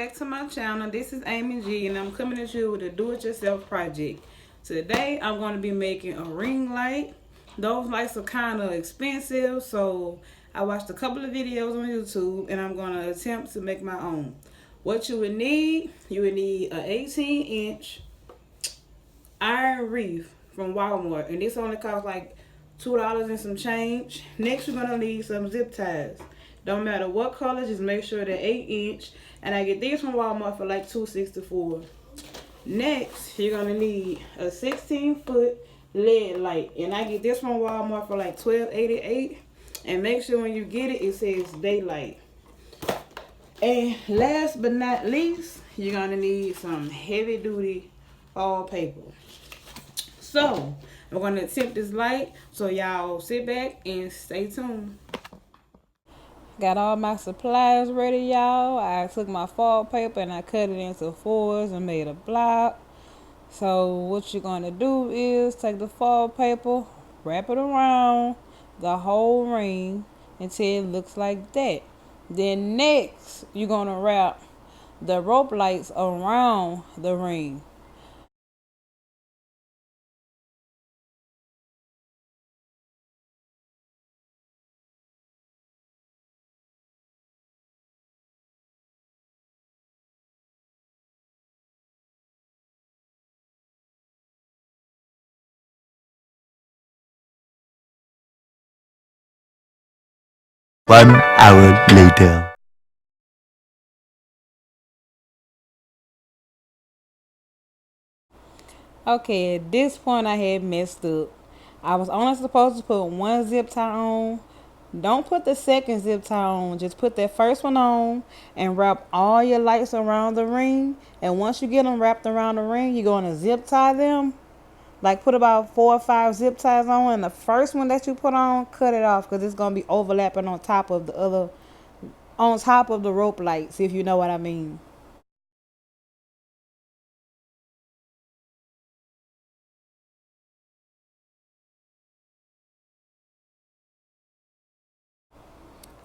back to my channel. This is Amy G and I'm coming at you with a do-it-yourself project. Today I'm going to be making a ring light. Those lights are kind of expensive, so I watched a couple of videos on YouTube and I'm going to attempt to make my own. What you would need an 18-inch iron reef from Walmart, and this only costs like $2 and some change. Next, you're gonna need some zip ties. Don't matter what color, just make sure they're 8-inch. And I get these from Walmart for like $2.64. Next, you're gonna need a 16-foot LED light, and I get this from Walmart for like $12.88. And make sure when you get it, it says daylight. And last but not least, you're gonna need some heavy-duty foil paper. So I'm gonna attempt this light, so y'all sit back and stay tuned. Got all my supplies ready, y'all. I took my foil paper and I cut it into fours and made a block. So what you're gonna do is take the foil paper, wrap it around the whole ring until it looks like that. Then next, you're gonna wrap the rope lights around the ring. One hour later. Okay, at this point I had messed up. I was only supposed to put one zip tie on. Don't put the second zip tie on. Just put that first one on and wrap all your lights around the ring. And once you get them wrapped around the ring, you're going to zip tie them. Like put about 4 or 5 zip ties on. And the first one that you put on, cut it off because it's going to be overlapping on top of the other, on top of the rope lights, if you know what I mean.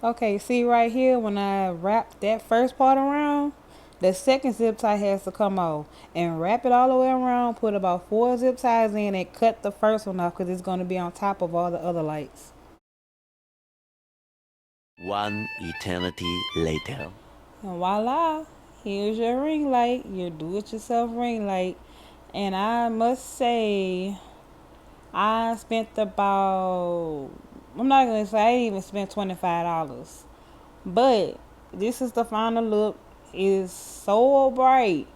Okay, see right here, when I wrap that first part around, the second zip tie has to come off. And wrap it all the way around, put about 4 zip ties in and cut the first one off because it's going to be on top of all the other lights. One eternity later. And voila, here's your ring light, your do-it-yourself ring light. And I must say, I spent about, I'm not going to say I didn't even spend $25. But this is the final look. It is so bright.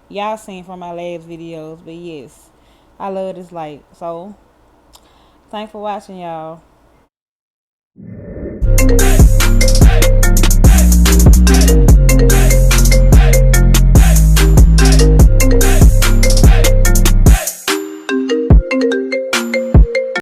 Y'all seen from my last videos, but yes, I love this light. So thanks for watching, y'all.